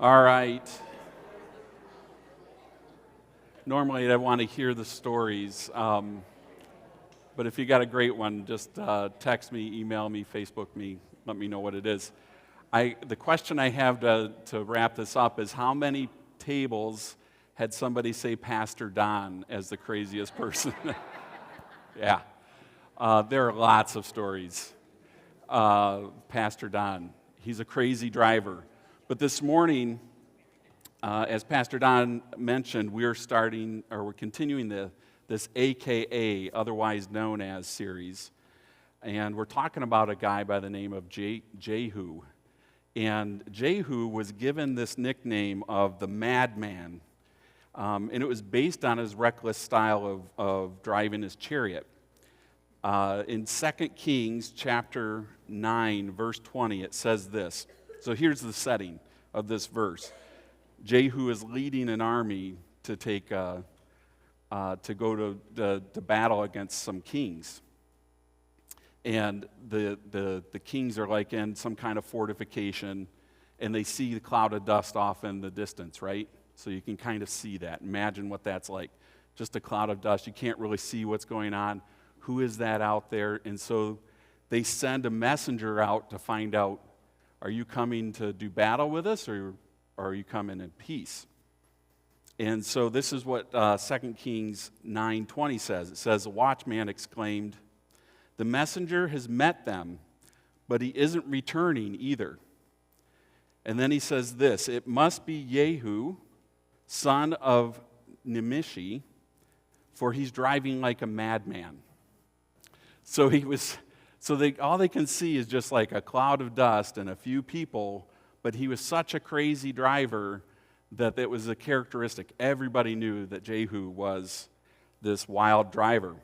All right. Normally, I want to hear the stories, but if you got a great one, just text me, email me, Facebook me, let me know what it is. The question I have to wrap this up is how many tables had somebody say Pastor Don as the craziest person? Yeah. There are lots of stories. Pastor Don, he's a crazy driver. But this morning, as Pastor Don mentioned, we're continuing this AKA, otherwise known as series. And we're talking about a guy by the name of Jehu. And Jehu was given this nickname of the Madman. And it was based on his reckless style of driving his chariot. In 2 Kings chapter 9, verse 20, it says this. So here's the setting of this verse. Jehu is leading an army to go to battle against some kings. And the kings are like in some kind of fortification, and they see the cloud of dust off in the distance, right? So you can kind of see that. Imagine what that's like. Just a cloud of dust. You can't really see what's going on. Who is that out there? And so they send a messenger out to find out, are you coming to do battle with us, or are you coming in peace? And so this is what 2 Kings 9:20 says. It says, the watchman exclaimed, the messenger has met them, but he isn't returning either. And then he says this, it must be Jehu, son of Nimshi, for he's driving like a madman. So all they can see is just like a cloud of dust and a few people, but he was such a crazy driver that it was a characteristic. Everybody knew that Jehu was this wild driver.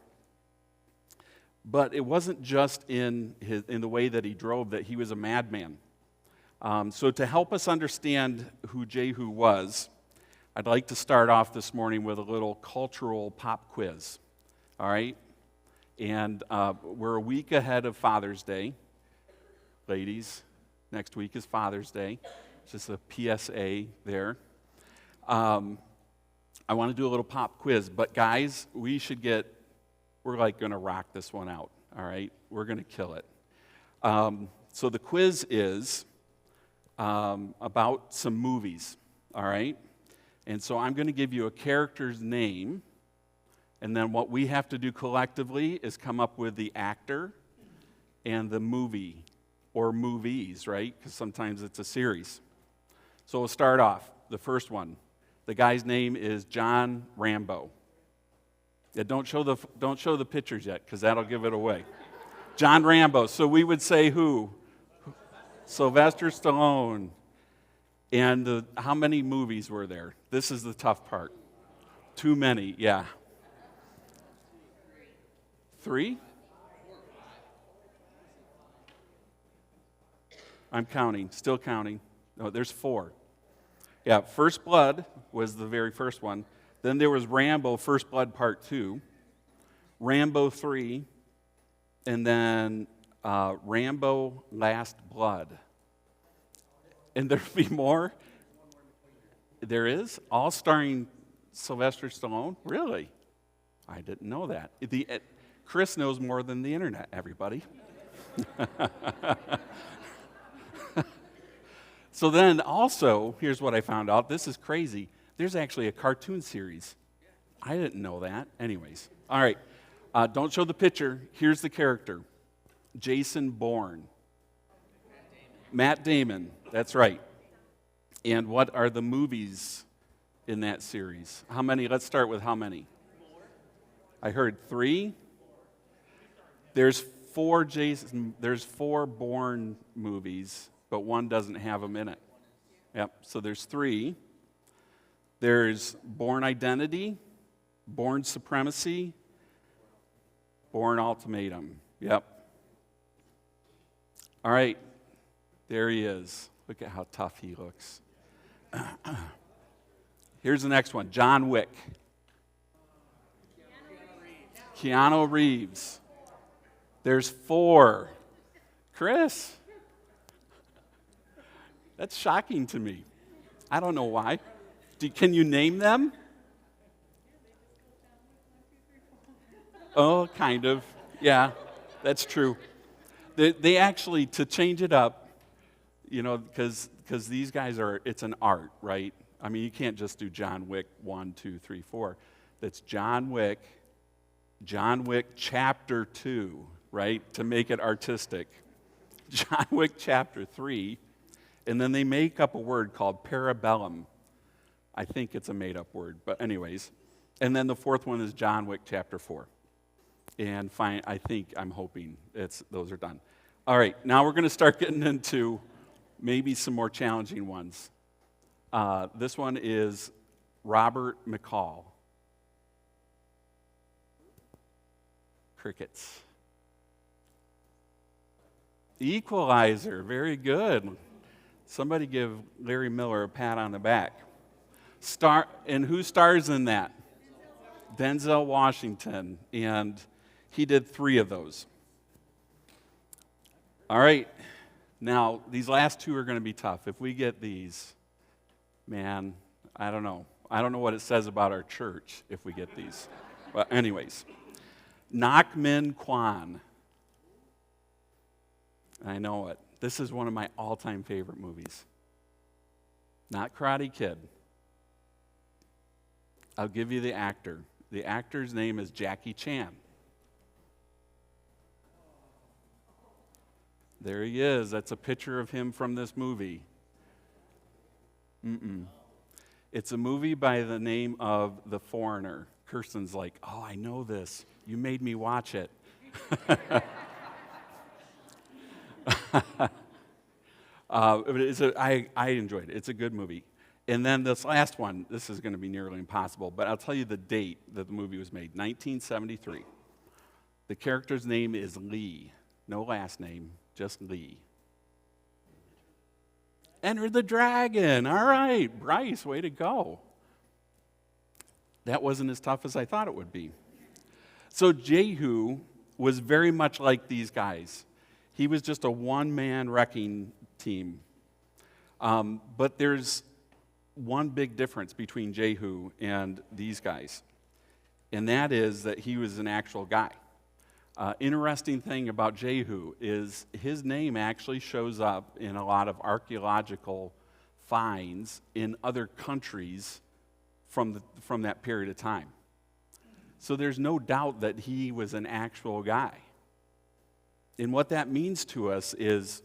But it wasn't just in the way that he drove that he was a madman. So to help us understand who Jehu was, I'd like to start off this morning with a little cultural pop quiz. All right? And we're a week ahead of Father's Day. Ladies, next week is Father's Day. Just a PSA there. I want to do a little pop quiz, but guys, we're like going to rock this one out, all right? We're going to kill it. So the quiz is about some movies, all right? And so I'm going to give you a character's name, and then what we have to do collectively is come up with the actor and the movie, or movies, right? Because sometimes it's a series. So we'll start off. The first one. The guy's name is John Rambo. Yeah, don't show the pictures yet, because that'll give it away. John Rambo. So we would say who? Sylvester Stallone. And how many movies were there? This is the tough part. Too many, yeah. 3? I'm counting, still counting. No, there's 4. Yeah, First Blood was the very first one. Then there was Rambo, First Blood Part 2, Rambo 3, and then Rambo Last Blood. And there'll be more? There is? All starring Sylvester Stallone? Really? I didn't know that. Chris knows more than the internet, everybody. So then also, here's what I found out. This is crazy. There's actually a cartoon series. I didn't know that. Anyways. All right. Don't show the picture. Here's the character. Jason Bourne. Matt Damon. That's right. And what are the movies in that series? How many? Let's start with how many? I heard 3. There's 4 Bourne movies, but one doesn't have them in it. Yep, so there's 3. There's Bourne Identity, Bourne Supremacy, Bourne Ultimatum. Yep. All right, there he is. Look at how tough he looks. Here's the next one, John Wick. Keanu Reeves. There's 4. Chris. That's shocking to me. I don't know why. Can you name them? Oh, kind of. Yeah, that's true. They actually, to change it up, because these guys it's an art, right? I mean, you can't just do John Wick 1, 2, 3, 4. That's John Wick chapter 2, right? To make it artistic. John Wick chapter 3, and then they make up a word called parabellum. I think it's a made-up word, but anyways. And then the fourth one is John Wick chapter 4. And fine, I'm hoping those are done. All right, now we're going to start getting into maybe some more challenging ones. This one is Robert McCall. Crickets. Equalizer, very good. Somebody give Larry Miller a pat on the back. And who stars in that? Denzel Washington, and he did 3 of those. All right, now these last 2 are going to be tough. If we get these, man, I don't know. I don't know what it says about our church if we get these. But anyways, Nak Min Kwan. I know it. This is one of my all-time favorite movies. Not Karate Kid. I'll give you the actor. The actor's name is Jackie Chan. There he is. That's a picture of him from this movie. It's a movie by the name of The Foreigner. Kirsten's like, oh, I know this. You made me watch it. I enjoyed it. It's a good movie. And then this last one, this is going to be nearly impossible, but I'll tell you the date that the movie was made, 1973. The character's name is Lee. No last name, just Lee. Enter the Dragon. All right, Bryce, way to go. That wasn't as tough as I thought it would be. So Jehu was very much like these guys. He was just a one-man wrecking team. But there's one big difference between Jehu and these guys, and that is that he was an actual guy. Interesting thing about Jehu is his name actually shows up in a lot of archaeological finds in other countries from that period of time. So there's no doubt that he was an actual guy. And what that means to us is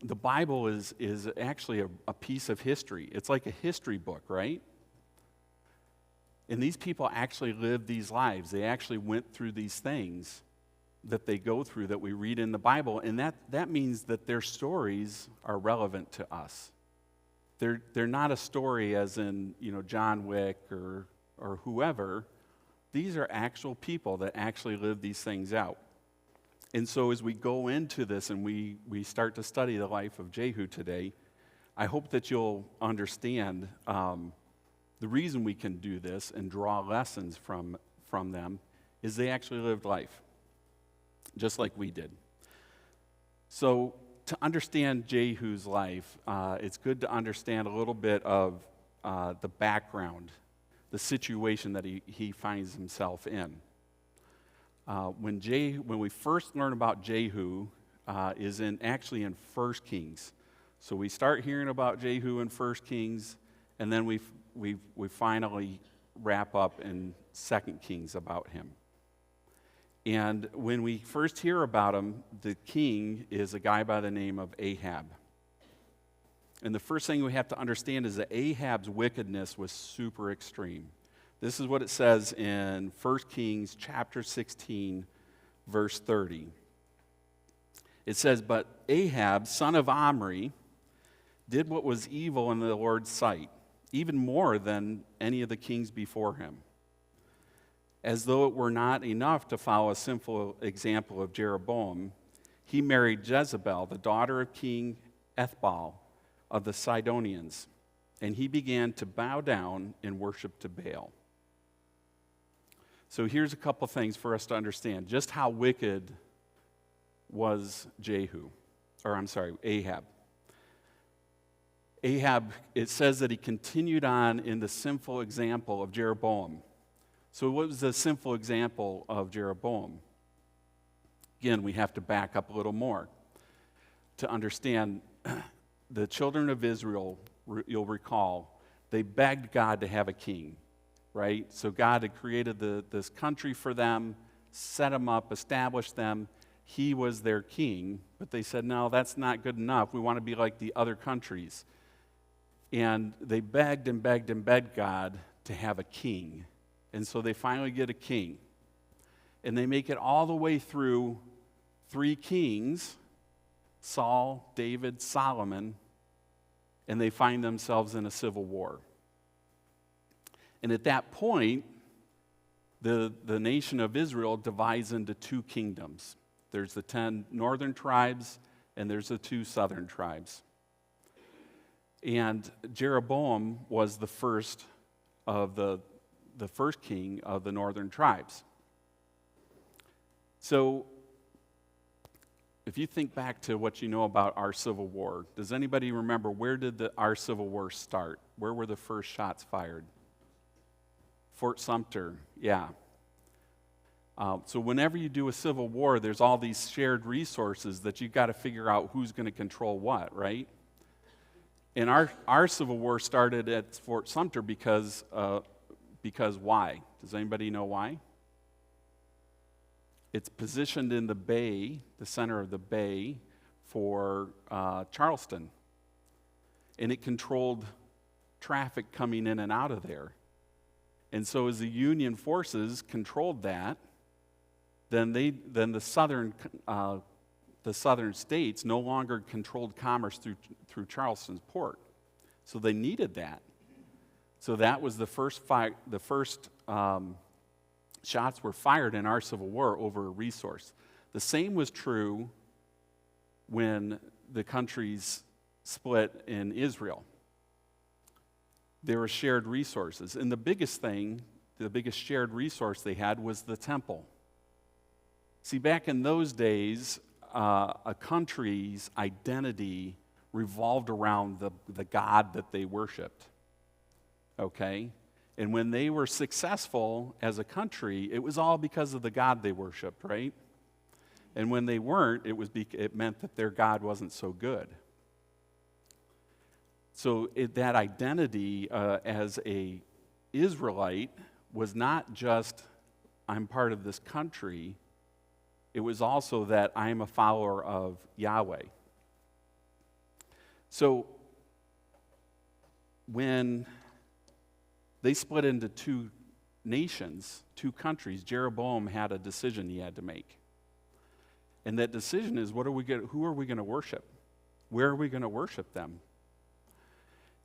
the Bible is actually a piece of history. It's like a history book, right? And these people actually lived these lives. They actually went through these things that they go through that we read in the Bible, and that means that their stories are relevant to us. They're not a story as in, John Wick or whoever. These are actual people that actually live these things out. And so as we go into this and we start to study the life of Jehu today, I hope that you'll understand the reason we can do this and draw lessons from them is they actually lived life, just like we did. So to understand Jehu's life, it's good to understand a little bit of the background, the situation that he finds himself in. When we first learn about Jehu is actually in 1 Kings. So we start hearing about Jehu in 1 Kings, and then we finally wrap up in 2 Kings about him. And when we first hear about him, the king is a guy by the name of Ahab. And the first thing we have to understand is that Ahab's wickedness was super extreme. This is what it says in 1 Kings chapter 16, verse 30. It says, "But Ahab, son of Omri, did what was evil in the Lord's sight, even more than any of the kings before him. As though it were not enough to follow a sinful example of Jeroboam, he married Jezebel, the daughter of King Ethbaal of the Sidonians, and he began to bow down and worship to Baal." So here's a couple things for us to understand just how wicked was Ahab. Ahab, it says that he continued on in the sinful example of Jeroboam. So what was the sinful example of Jeroboam? Again, we have to back up a little more to understand the children of Israel, you'll recall, they begged God to have a king, right? So God had created this country for them, set them up, established them. He was their king, but they said, no, that's not good enough. We want to be like the other countries. And they begged and begged and begged God to have a king. And so they finally get a king. And they make it all the way through 3 kings, Saul, David, Solomon, and they find themselves in a civil war. And at that point, the nation of Israel divides into 2 kingdoms. There's the 10 northern tribes, and there's the 2 southern tribes. And Jeroboam was the first of the first king of the northern tribes. So, if you think back to what you know about our Civil War, does anybody remember where did our Civil War start? Where were the first shots fired? Fort Sumter, yeah. So whenever you do a civil war, there's all these shared resources that you've got to figure out who's going to control what, right? And our Civil War started at Fort Sumter because why? Does anybody know why? It's positioned in the bay, the center of the bay for Charleston. And it controlled traffic coming in and out of there. And so as the Union forces controlled that, then the southern states no longer controlled commerce through Charleston's port. So they needed that. So that was the first fight. The first shots were fired in our Civil War over a resource. The same was true when the countries split in Israel. There were shared resources. And the biggest shared resource they had was the temple. See, back in those days, a country's identity revolved around the God that they worshiped. Okay? And when they were successful as a country, it was all because of the God they worshiped, right? And when they weren't, it meant that their God wasn't so good. So that identity as a Israelite was not just, I'm part of this country. It was also that I am a follower of Yahweh. So when they split into 2 nations, 2 countries, Jeroboam had a decision he had to make. And that decision is, who are we going to worship? Where are we going to worship them?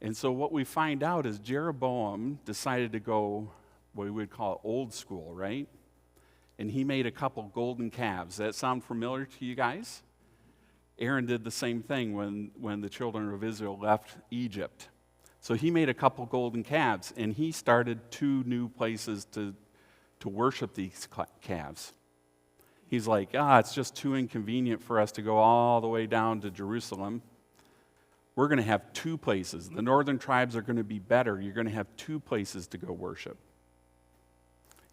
And so what we find out is Jeroboam decided to go what we would call old school, right? And he made a couple golden calves. Does that sound familiar to you guys? Aaron did the same thing when the children of Israel left Egypt. So he made a couple golden calves, and he started 2 new places to worship these calves. He's like, it's just too inconvenient for us to go all the way down to Jerusalem. We're going to have 2 places. The northern tribes are going to be better. You're going to have 2 places to go worship.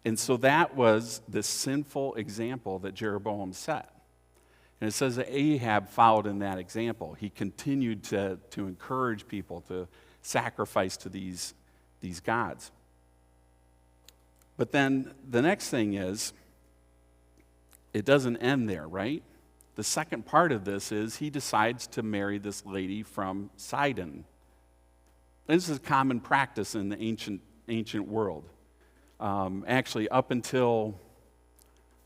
And so that was the sinful example that Jeroboam set. And it says that Ahab followed in that example. He continued to encourage people to sacrifice to these gods. But then the next thing is, it doesn't end there, right? The second part of this is he decides to marry this lady from Sidon. This is common practice in the ancient world. Actually, up until,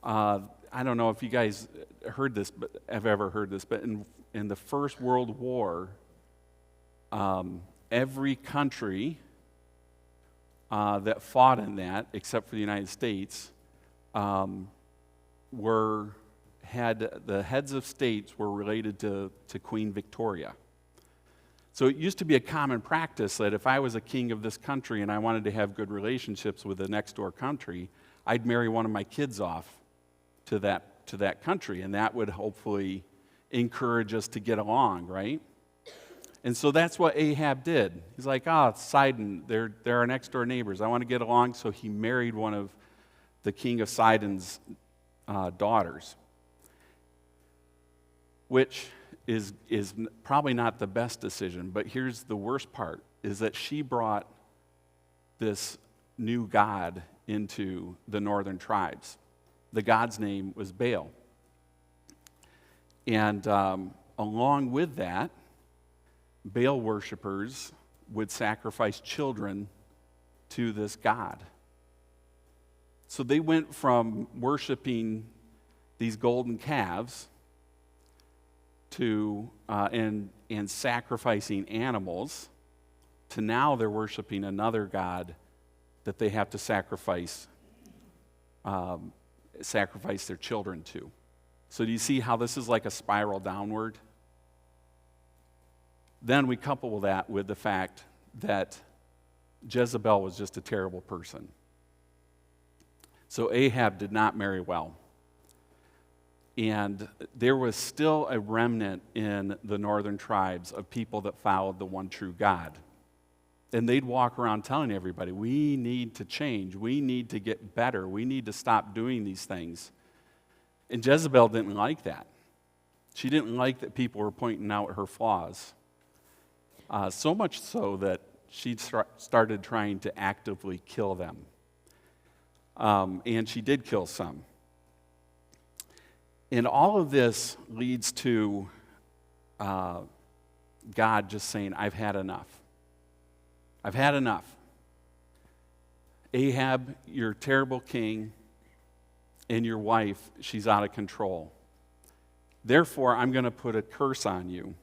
I don't know if you guys heard this, but have ever heard this, but in the First World War, every country that fought in that, except for the United States, the heads of states were related to Queen Victoria. So it used to be a common practice that if I was a king of this country and I wanted to have good relationships with the next door country, I'd marry one of my kids off to that country, and that would hopefully encourage us to get along, right? And so that's what Ahab did. He's like, Sidon, they're our next door neighbors. I want to get along. So he married one of the king of Sidon's daughters, which is probably not the best decision. But here's the worst part, is that she brought this new god into the northern tribes. The god's name was Baal. And along with that, Baal worshipers would sacrifice children to this god. So they went from worshiping these golden calves to and sacrificing animals to now they're worshiping another god that they have to sacrifice their children to. So do you see how this is like a spiral downward? Then we couple that with the fact that Jezebel was just a terrible person. So Ahab did not marry well. And there was still a remnant in the northern tribes of people that followed the one true God. And they'd walk around telling everybody, we need to change. We need to get better. We need to stop doing these things. And Jezebel didn't like that. She didn't like that people were pointing out her flaws. So much so that she started trying to actively kill them. And she did kill some. And all of this leads to God just saying, I've had enough. I've had enough. Ahab, you're a terrible king, and your wife, she's out of control. Therefore, I'm going to put a curse on you.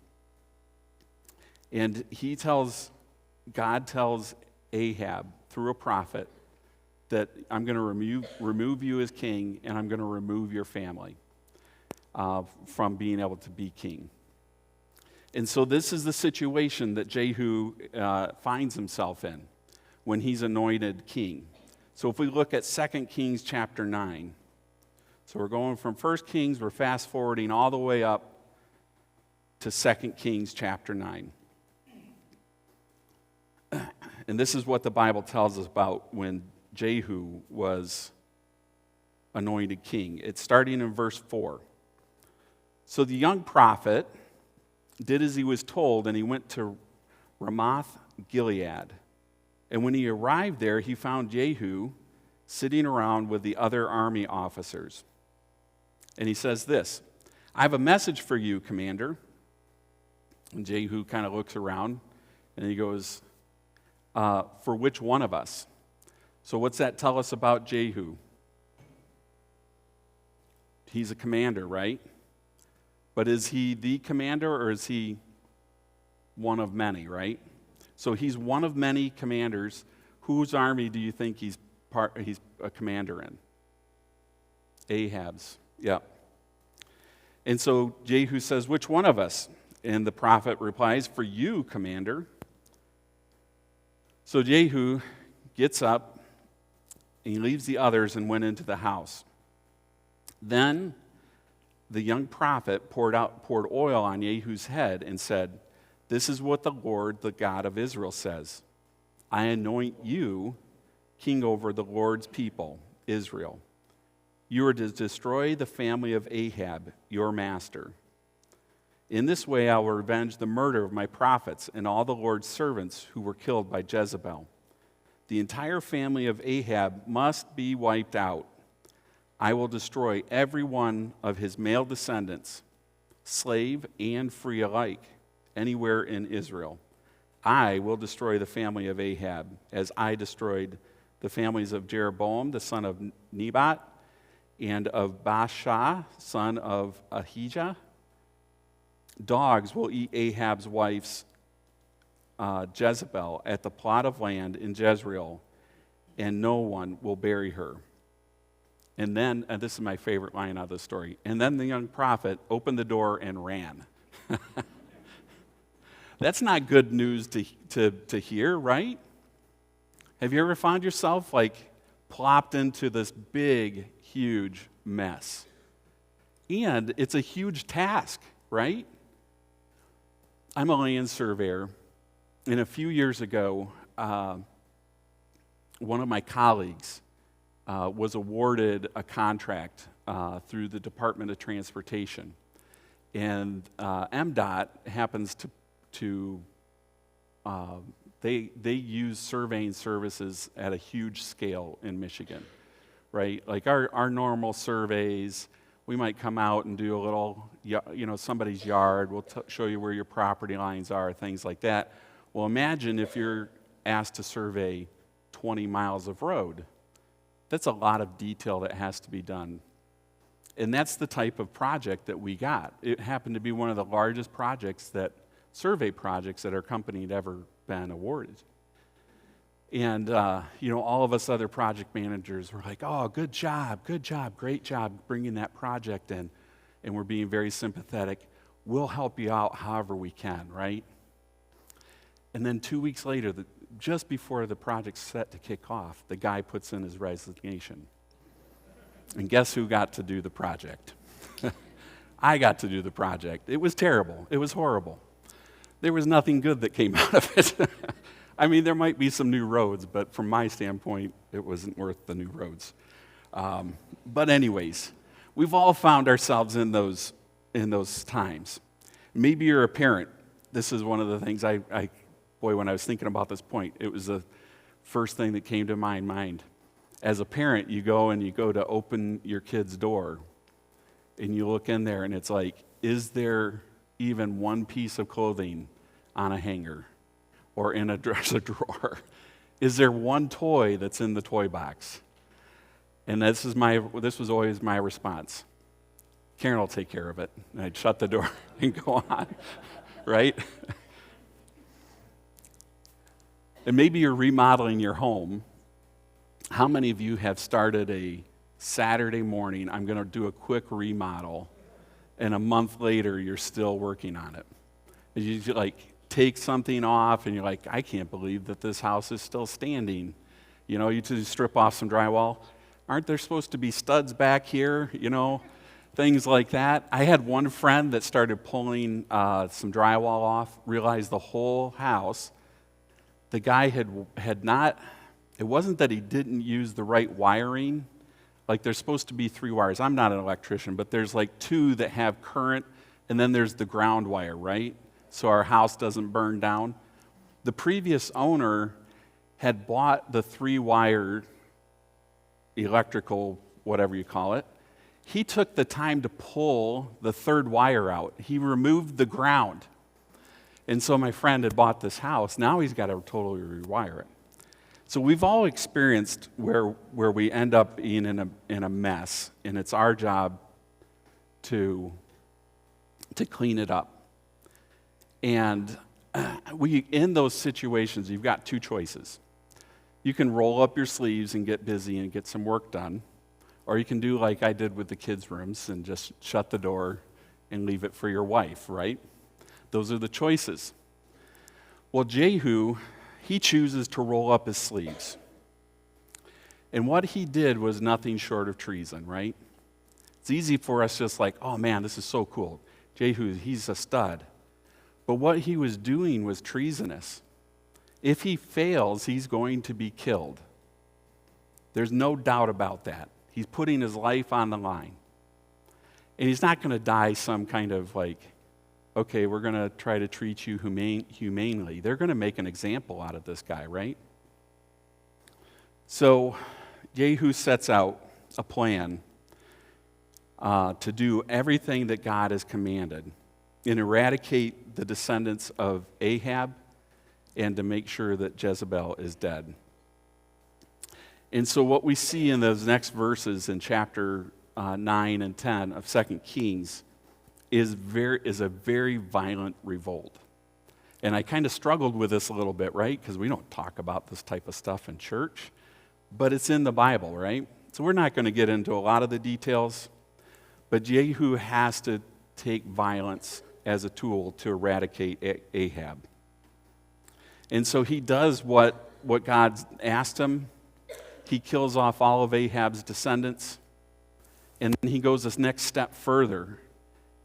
And God tells Ahab through a prophet that I'm going to remove you as king, and I'm going to remove your family from being able to be king. And so this is the situation that Jehu finds himself in when he's anointed king. So if we look at 2 Kings chapter 9, so we're going from 1 Kings, we're fast forwarding all the way up to 2 Kings chapter 9. And this is what the Bible tells us about when Jehu was anointed king. It's starting in verse 4. So the young prophet did as he was told, and he went to Ramoth Gilead. And when he arrived there, he found Jehu sitting around with the other army officers. And he says this, I have a message for you, commander. And Jehu kind of looks around, and he goes, for which one of us? So what's that tell us about Jehu? He's a commander, right? But is he the commander, or is he one of many, right? So he's one of many commanders. Whose army do you think he's a commander in? Ahab's, yeah. And so Jehu says, which one of us? And the prophet replies, for you, commander. So Jehu gets up, and he leaves the others and went into the house. Then the young prophet poured oil on Jehu's head and said, this is what the Lord, the God of Israel, says. I anoint you king over the Lord's people, Israel. You are to destroy the family of Ahab, your master. In this way I will revenge the murder of my prophets and all the Lord's servants who were killed by Jezebel. The entire family of Ahab must be wiped out. I will destroy every one of his male descendants, slave and free alike, anywhere in Israel. I will destroy the family of Ahab, as I destroyed the families of Jeroboam, the son of Nebat, and of Baasha, son of Ahijah. Dogs will eat Ahab's wife's Jezebel at the plot of land in Jezreel, and no one will bury her. And then, and this is my favorite line out of the story, and then the young prophet opened the door and ran. That's not good news to hear, right? Have you ever found yourself like plopped into this big, huge mess? And it's a huge task, right? I'm a land surveyor, and a few years ago, one of my colleagues was awarded a contract through the Department of Transportation. And MDOT happens to they use surveying services at a huge scale in Michigan, right? Like our normal surveys, we might come out and do a little, somebody's yard. We'll show you where your property lines are, things like that. Well, imagine if you're asked to survey 20 miles of road. That's a lot of detail that has to be done. And that's the type of project that we got. It happened to be one of the largest survey projects that our company had ever been awarded. And, all of us other project managers were like, oh, good job, great job bringing that project in. And we're being very sympathetic. We'll help you out however we can, right? And then 2 weeks later, just before the project's set to kick off, the guy puts in his resignation. And guess who got to do the project? I got to do the project. It was terrible. It was horrible. There was nothing good that came out of it. I mean, there might be some new roads, but from my standpoint, it wasn't worth the new roads. But anyways, we've all found ourselves in those times. Maybe you're a parent. This is one of the things when I was thinking about this point, it was the first thing that came to my mind. As a parent, you go to open your kid's door, and you look in there, and it's like, is there even one piece of clothing on a hanger or in a dresser drawer? Is there one toy that's in the toy box? And this was always my response. Karen will take care of it. And I'd shut the door and go on, right? And maybe you're remodeling your home. How many of you have started a Saturday morning, I'm going to do a quick remodel, and a month later you're still working on it? And you take something off and you're like, I can't believe that this house is still standing. You just strip off some drywall. Aren't there supposed to be studs back here? Things like that. I had one friend that started pulling some drywall off, realized the whole house, the guy had not, it wasn't that he didn't use the right wiring. Like there's supposed to be 3 wires. I'm not an electrician, but there's 2 that have current, and then there's the ground wire, right? So our house doesn't burn down. The previous owner had bought the 3-wire electrical, whatever you call it. He took the time to pull the 3rd wire out. He removed the ground. And so my friend had bought this house. Now he's got to totally rewire it. So we've all experienced where we end up being in a mess, and it's our job to clean it up. And in those situations, you've got 2 choices. You can roll up your sleeves and get busy and get some work done, or you can do like I did with the kids' rooms and just shut the door and leave it for your wife, right? Those are the choices. Well, Jehu, he chooses to roll up his sleeves. And what he did was nothing short of treason, right? It's easy for us just like, oh man, this is so cool. Jehu, he's a stud. But what he was doing was treasonous. If he fails, he's going to be killed. There's no doubt about that. He's putting his life on the line. And he's not going to die some kind of okay, we're going to try to treat you humanely. They're going to make an example out of this guy, right? So Jehu sets out a plan to do everything that God has commanded and eradicate the descendants of Ahab and to make sure that Jezebel is dead. And so what we see in those next verses in chapter 9 and 10 of 2 Kings is a very violent revolt. And I kind of struggled with this a little bit, right? Because we don't talk about this type of stuff in church, but it's in the Bible, right? So we're not going to get into a lot of the details, but Jehu has to take violence as a tool to eradicate Ahab. And so he does what God asked him. He kills off all of Ahab's descendants, and then he goes this next step further,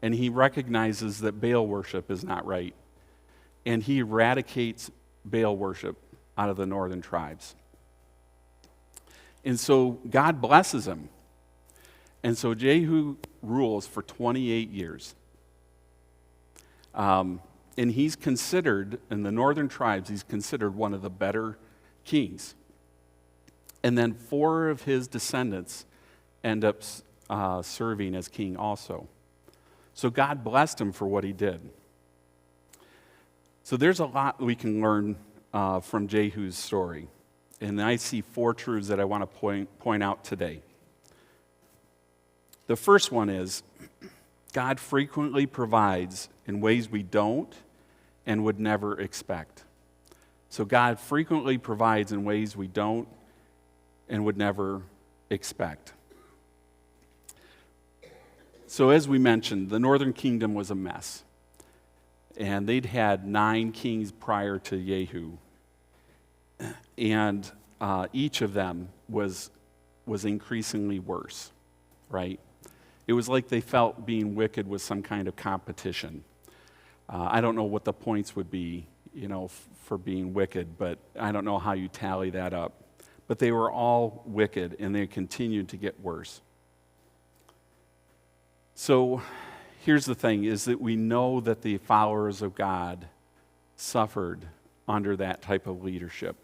and he recognizes that Baal worship is not right. and he eradicates Baal worship out of the northern tribes. And so God blesses him. And so Jehu rules for 28 years. And he's considered, in the northern tribes, he's considered one of the better kings. And then 4 of his descendants end up serving as king also. So God blessed him for what he did. So there's a lot we can learn from Jehu's story. And I see 4 truths that I want to point out today. The first one is, God frequently provides in ways we don't and would never expect. So God frequently provides in ways we don't and would never expect. So as we mentioned, the northern kingdom was a mess. And they'd had 9 kings prior to Jehu. And each of them was increasingly worse, right? It was like they felt being wicked was some kind of competition. I don't know what the points would be, for being wicked, but I don't know how you tally that up. But they were all wicked, and they continued to get worse. So here's the thing, is that we know that the followers of God suffered under that type of leadership.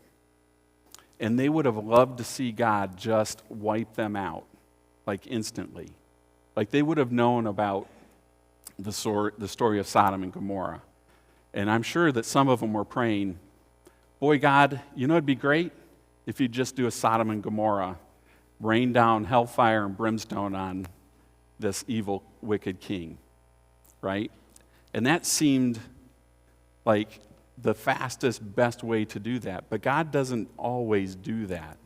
And they would have loved to see God just wipe them out, like instantly. Like they would have known about the story of Sodom and Gomorrah. And I'm sure that some of them were praying, boy, God, it'd be great if you'd just do a Sodom and Gomorrah, rain down hellfire and brimstone on this evil, wicked king, right? And that seemed like the fastest, best way to do that. But God doesn't always do that.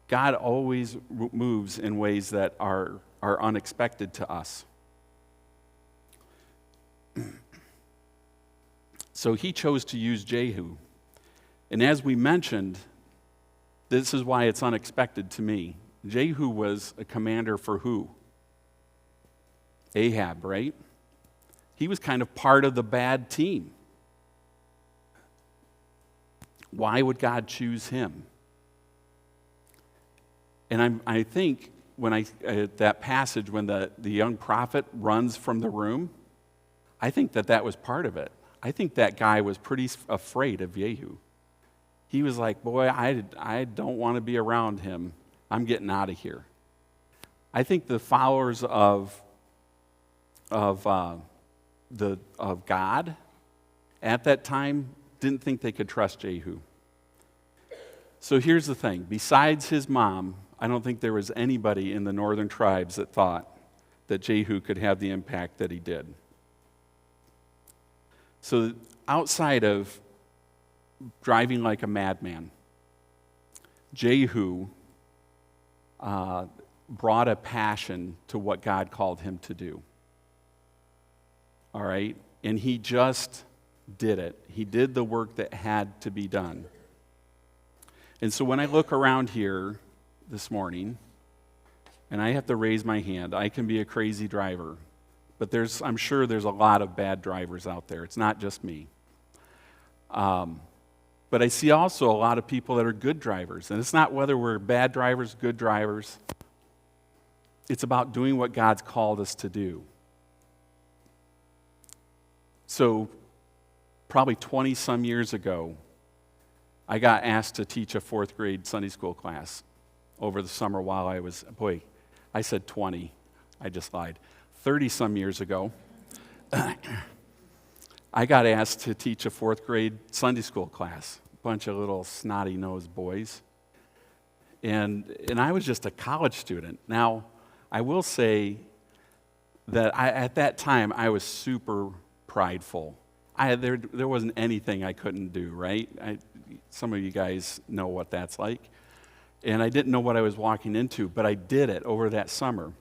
God always moves in ways that are unexpected to us. So he chose to use Jehu. And as we mentioned, this is why it's unexpected to me. Jehu was a commander for who? Ahab, right? He was kind of part of the bad team. Why would God choose him? And I think when that passage, when the young prophet runs from the room, I think that was part of it. I think that guy was pretty afraid of Jehu. He was like, boy, I don't want to be around him. I'm getting out of here. I think the followers of God at that time didn't think they could trust Jehu. So here's the thing. Besides his mom, I don't think there was anybody in the northern tribes that thought that Jehu could have the impact that he did. So outside of driving like a madman, Jehu brought a passion to what God called him to do. All right? And he just did it. He did the work that had to be done. And so when I look around here this morning, and I have to raise my hand, I can be a crazy driver, but I'm sure there's a lot of bad drivers out there. It's not just me. But I see also a lot of people that are good drivers. And it's not whether we're bad drivers, good drivers. It's about doing what God's called us to do. So probably 20-some years ago, I got asked to teach a 4th grade Sunday school class over the summer while I said 20. I just lied. 30-some years ago, I got asked to teach a 4th grade Sunday school class, a bunch of little snotty-nosed boys. And I was just a college student. Now, I will say that at that time, I was super prideful. There wasn't anything I couldn't do, right? Some of you guys know what that's like. And I didn't know what I was walking into, but I did it over that summer.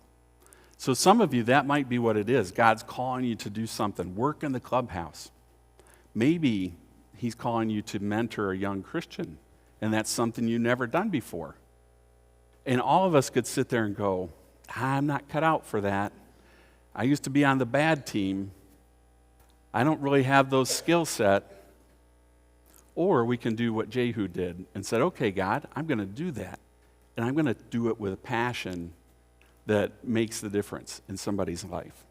So some of you, that might be what it is. God's calling you to do something. Work in the clubhouse. Maybe he's calling you to mentor a young Christian, and that's something you've never done before. And all of us could sit there and go, I'm not cut out for that. I used to be on the bad team. I don't really have those skill set. Or we can do what Jehu did and said, okay, God, I'm going to do that. And I'm going to do it with a passion that makes the difference in somebody's life.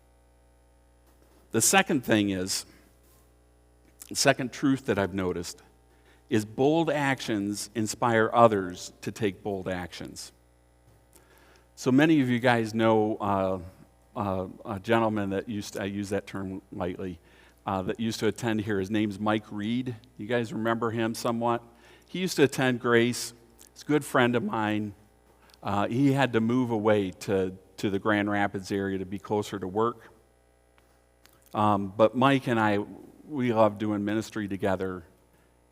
The second thing is, the second truth that I've noticed is bold actions inspire others to take bold actions. So many of you guys know a gentleman that I use that term lightly, that used to attend here. His name's Mike Reed. You guys remember him somewhat? He used to attend Grace. He's a good friend of mine. He had to move away to the Grand Rapids area to be closer to work. But Mike and I, we love doing ministry together.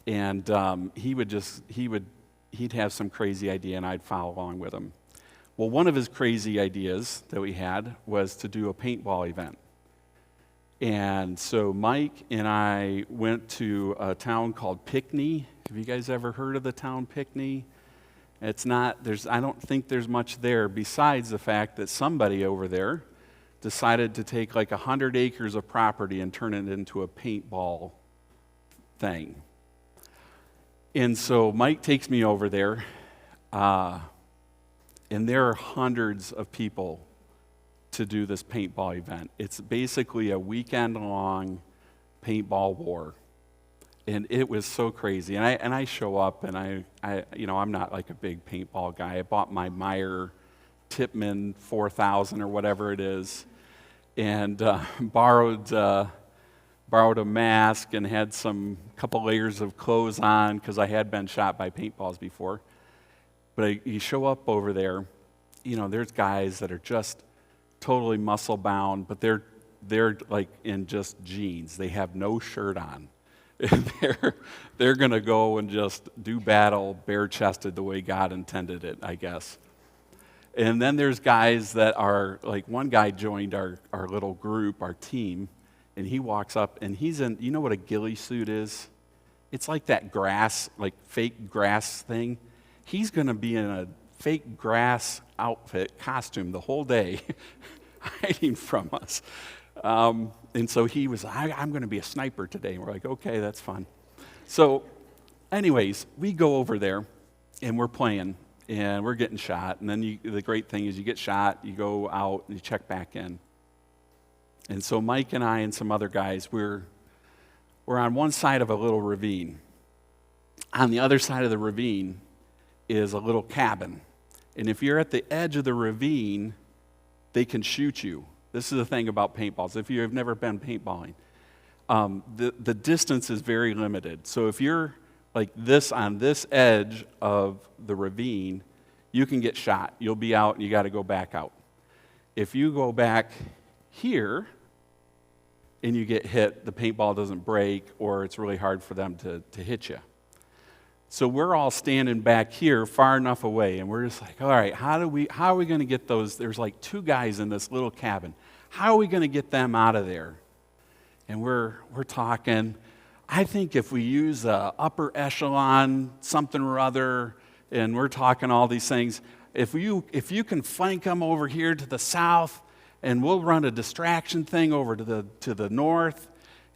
And he'd have some crazy idea, and I'd follow along with him. Well, one of his crazy ideas that we had was to do a paintball event. And so Mike and I went to a town called Pinckney. Have you guys ever heard of the town Pinckney? I don't think there's much there besides the fact that somebody over there decided to take like 100 acres of property and turn it into a paintball thing. And so Mike takes me over there, and there are hundreds of people to do this paintball event. It's basically a weekend-long paintball war, and it was so crazy. And I show up, and I'm not like a big paintball guy. I bought my Meyer Tipman 4000 or whatever it is, and borrowed a mask and had some couple layers of clothes on because I had been shot by paintballs before. But you show up over there, there's guys that are just totally muscle bound, but they're like in just jeans. They have no shirt on. And they're going to go and just do battle bare chested the way God intended it, I guess. And then there's guys that are like, one guy joined our little group, our team, and he walks up and he's in, you know what a ghillie suit is? It's like that grass, like fake grass thing. He's going to be in a fake grass outfit, costume the whole day, hiding from us. And so he was, I'm going to be a sniper today. And we're like, okay, that's fun. So anyways, we go over there and we're playing and we're getting shot. And then the great thing is you get shot, you go out and you check back in. And so Mike and I and some other guys, we're on one side of a little ravine. On the other side of the ravine is a little cabin. And if you're at the edge of the ravine, they can shoot you. This is the thing about paintballs. If you have never been paintballing, the distance is very limited. So if you're like this on this edge of the ravine, you can get shot. You'll be out and you got to go back out. If you go back here and you get hit, the paintball doesn't break or it's really hard for them to hit you. So we're all standing back here far enough away, and we're just like, all right, how are we going to get those? There's like two guys in this little cabin. How are we going to get them out of there? And we're talking. I think if we use a upper echelon something or other, and we're talking all these things, if you can flank them over here to the south, and we'll run a distraction thing over to the north,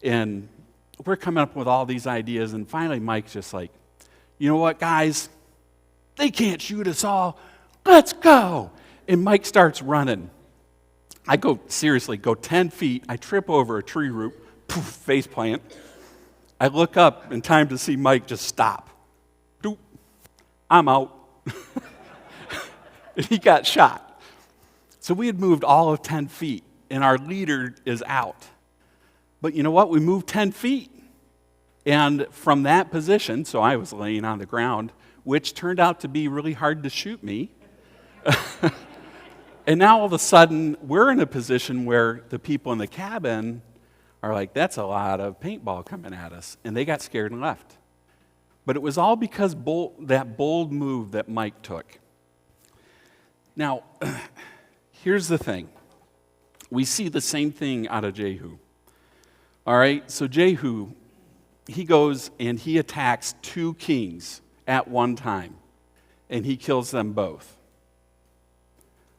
and we're coming up with all these ideas, and finally Mike's just like, you know what, guys? They can't shoot us all. Let's go. And Mike starts running. I go 10 feet. I trip over a tree root, poof, face plant. I look up in time to see Mike just stop. Doop. I'm out. And he got shot. So we had moved all of 10 feet, and our leader is out. But you know what? We moved 10 feet. And from that position, so I was laying on the ground, which turned out to be really hard to shoot me. And now all of a sudden, we're in a position where the people in the cabin are like, that's a lot of paintball coming at us. And they got scared and left. But it was all because that bold move that Mike took. Now, here's the thing. We see the same thing out of Jehu. All right, so Jehu, he goes and he attacks two kings at one time, and he kills them both.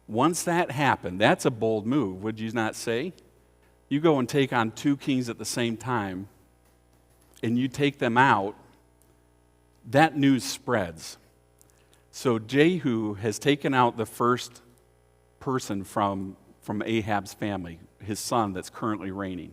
Once that happened, that's a bold move, would you not say? You go and take on two kings at the same time, and you take them out, that news spreads. So Jehu has taken out the first person from Ahab's family, his son that's currently reigning.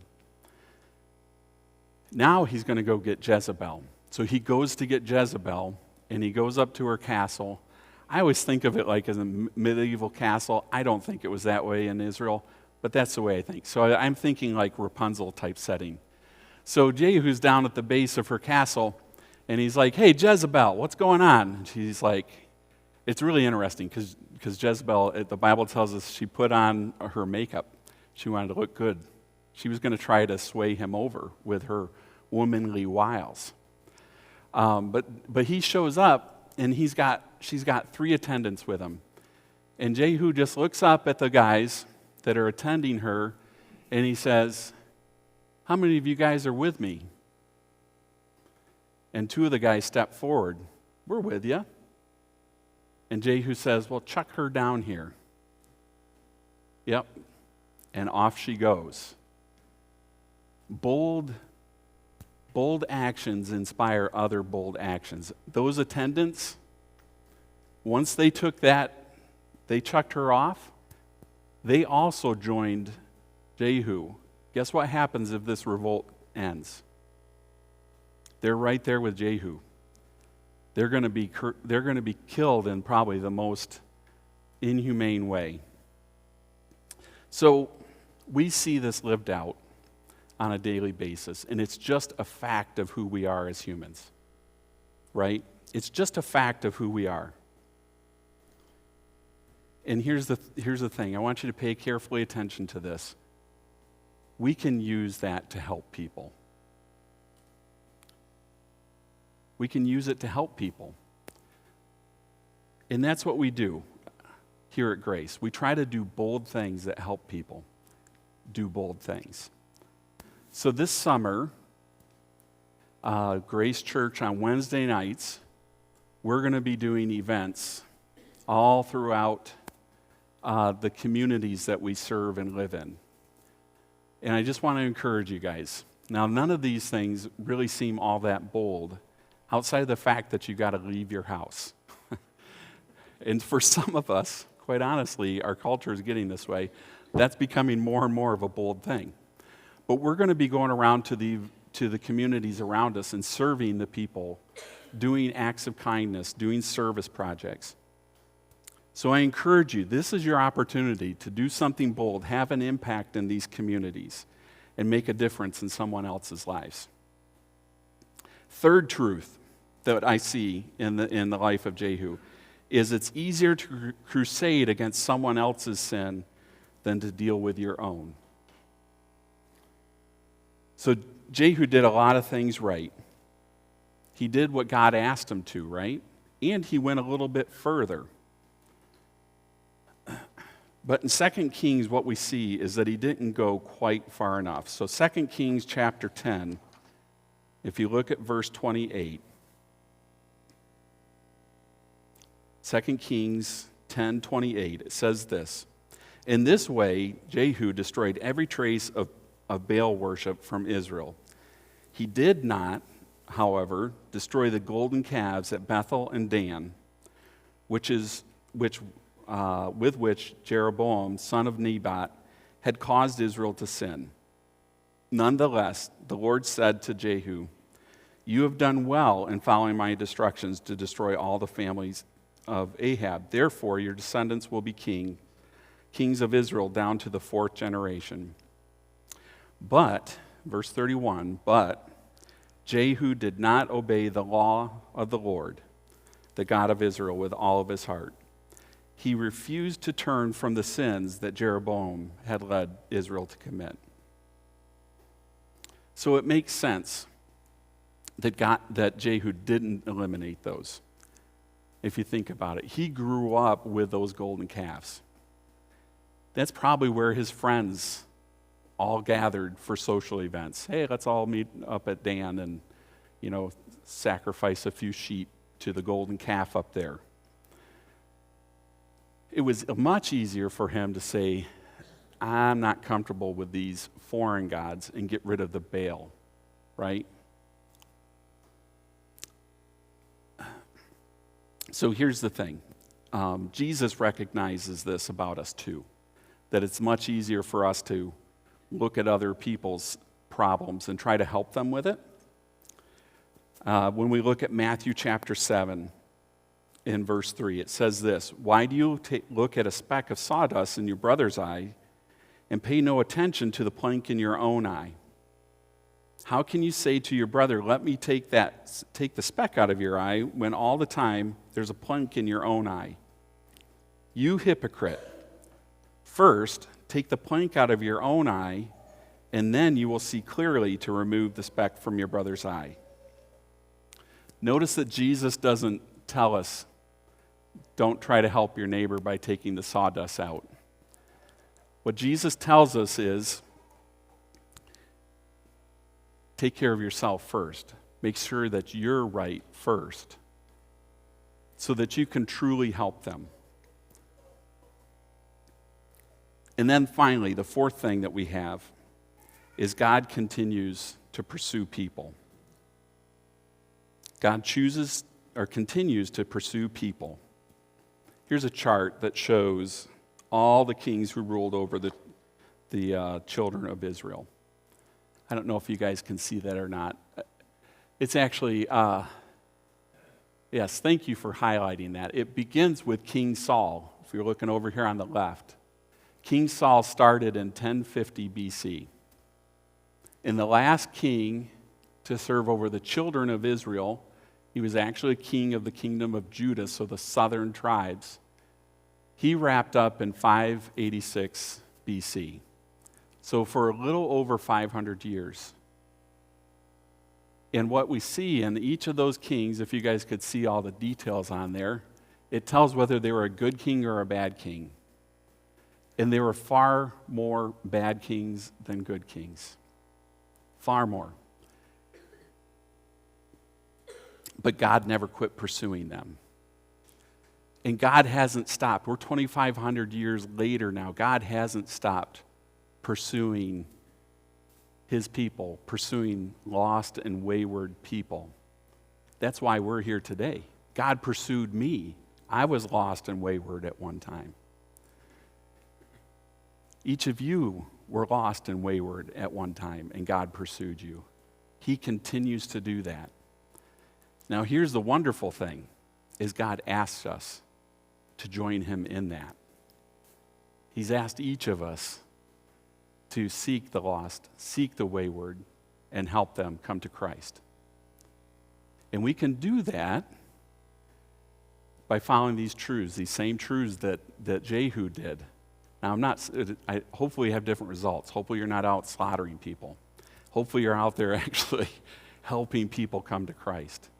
Now he's going to go get Jezebel. So he goes to get Jezebel, and he goes up to her castle. I always think of it like as a medieval castle. I don't think it was that way in Israel, but that's the way I think. So I'm thinking like Rapunzel type setting. So Jehu's down at the base of her castle, and he's like, "Hey, Jezebel, what's going on?" And she's like, it's really interesting because Jezebel, the Bible tells us she put on her makeup. She wanted to look good. She was going to try to sway him over with her womanly wiles. But he shows up, and she's got 3 attendants with him. And Jehu just looks up at the guys that are attending her, and he says, "How many of you guys are with me?" And 2 of the guys step forward. "We're with you." And Jehu says, "Well, chuck her down here." Yep. And off she goes. Bold actions inspire other bold actions. Those attendants, once they took that, they chucked her off, they also joined Jehu. Guess what happens if this revolt ends? They're right there with Jehu. They're going to be killed in probably the most inhumane way. So we see this lived out on a daily basis, and it's just a fact of who we are as humans, right? It's just a fact of who we are. And here's the thing. I want you to pay carefully attention to this. We can use that to help people. We can use it to help people. And that's what we do here at Grace. We try to do bold things that help people do bold things. So this summer, Grace Church on Wednesday nights, we're going to be doing events all throughout the communities that we serve and live in. And I just want to encourage you guys. Now, none of these things really seem all that bold, outside of the fact that you got to leave your house. And for some of us, quite honestly, our culture is getting this way. That's becoming more and more of a bold thing. But we're going to be going around to the communities around us and serving the people, doing acts of kindness, doing service projects. So I encourage you, this is your opportunity to do something bold, have an impact in these communities, and make a difference in someone else's lives. Third truth that I see in the life of Jehu is it's easier to crusade against someone else's sin than to deal with your own. So Jehu did a lot of things right. He did what God asked him to, right? And he went a little bit further. But in 2 Kings, what we see is that he didn't go quite far enough. So 2 Kings chapter 10, if you look at verse 28, 2 Kings 10:28, it says this: "In this way, Jehu destroyed every trace of Baal worship from Israel. He did not, however, destroy the golden calves at Bethel and Dan, with which Jeroboam, son of Nebat, had caused Israel to sin. Nonetheless, the Lord said to Jehu, 'You have done well in following my instructions to destroy all the families of Ahab. Therefore, your descendants will be kings of Israel down to the 4th generation.' But," verse 31, "but Jehu did not obey the law of the Lord, the God of Israel, with all of his heart. He refused to turn from the sins that Jeroboam had led Israel to commit." So it makes sense that Jehu didn't eliminate those. If you think about it, he grew up with those golden calves. That's probably where his friends all gathered for social events. Hey, let's all meet up at Dan and, sacrifice a few sheep to the golden calf up there. It was much easier for him to say, "I'm not comfortable with these foreign gods," and get rid of the Baal, right? So here's the thing. Jesus recognizes this about us too, that it's much easier for us to look at other people's problems and try to help them with it. When we look at Matthew chapter 7 in verse 3, it says this, "Why do you look at a speck of sawdust in your brother's eye and pay no attention to the plank in your own eye? How can you say to your brother, 'Let me take the speck out of your eye,' when all the time there's a plank in your own eye? You hypocrite! First, take the plank out of your own eye, and then you will see clearly to remove the speck from your brother's eye." Notice that Jesus doesn't tell us, don't try to help your neighbor by taking the sawdust out. What Jesus tells us is, take care of yourself first. Make sure that you're right first so that you can truly help them. And then finally, the fourth thing that we have is God continues to pursue people. God chooses or continues to pursue people. Here's a chart that shows all the kings who ruled over the children of Israel. I don't know if you guys can see that or not. It's actually, yes, thank you for highlighting that. It begins with King Saul, if you're looking over here on the left. King Saul started in 1050 BC. And the last king to serve over the children of Israel, he was actually king of the kingdom of Judah, so the southern tribes. He wrapped up in 586 BC. So for a little over 500 years. And what we see in each of those kings, if you guys could see all the details on there, it tells whether they were a good king or a bad king. And there were far more bad kings than good kings. Far more. But God never quit pursuing them. And God hasn't stopped. We're 2,500 years later now. God hasn't stopped pursuing his people, pursuing lost and wayward people. That's why we're here today. God pursued me. I was lost and wayward at one time. Each of you were lost and wayward at one time, and God pursued you. He continues to do that. Now, here's the wonderful thing, is God asks us to join him in that. He's asked each of us to seek the lost, seek the wayward, and help them come to Christ. And we can do that by following these truths, these same truths that Jehu did. Now, hopefully you have different results. Hopefully you're not out slaughtering people. Hopefully you're out there actually helping people come to Christ.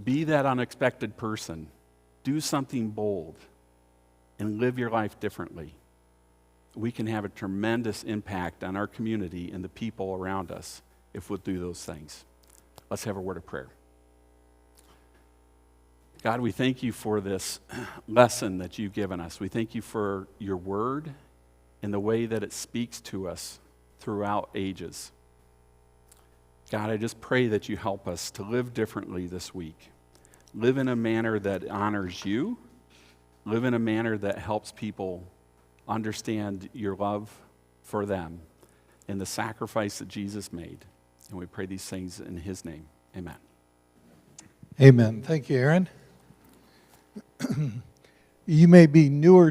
Be that unexpected person. Do something bold and live your life differently. We can have a tremendous impact on our community and the people around us if we'll do those things. Let's have a word of prayer. God, we thank you for this lesson that you've given us. We thank you for your word and the way that it speaks to us throughout ages. God, I just pray that you help us to live differently this week. Live in a manner that honors you. Live in a manner that helps people understand your love for them and the sacrifice that Jesus made. And we pray these things in his name. Amen. Amen. Thank you, Aaron. You may be newer